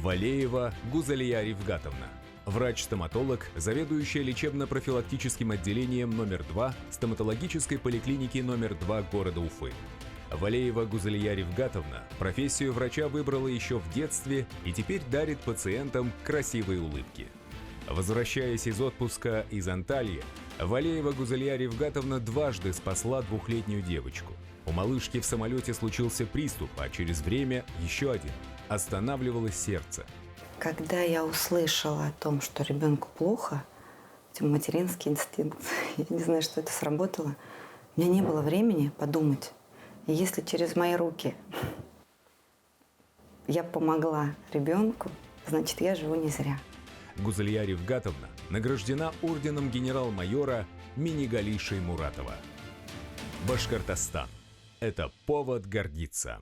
Валеева Гузалия Рифгатовна. Врач-стоматолог, заведующая лечебно-профилактическим отделением номер 2 стоматологической поликлиники номер 2 города Уфы. Валеева Гузалия Рифгатовна профессию врача выбрала еще в детстве и теперь дарит пациентам красивые улыбки. Возвращаясь из отпуска из Антальи, Валеева Гузалия Рифгатовна дважды спасла двухлетнюю девочку. У малышки в самолете случился приступ, а через время еще один. Останавливалось сердце. Когда я услышала о том, что ребенку плохо, материнский инстинкт, я не знаю, что это сработало, у меня не было времени подумать. И если через мои руки я помогла ребенку, значит, я живу не зря. Гузалия Рифгатовна награждена орденом генерал-майора Минигали Шаймуратова. Башкортостан – это повод гордиться.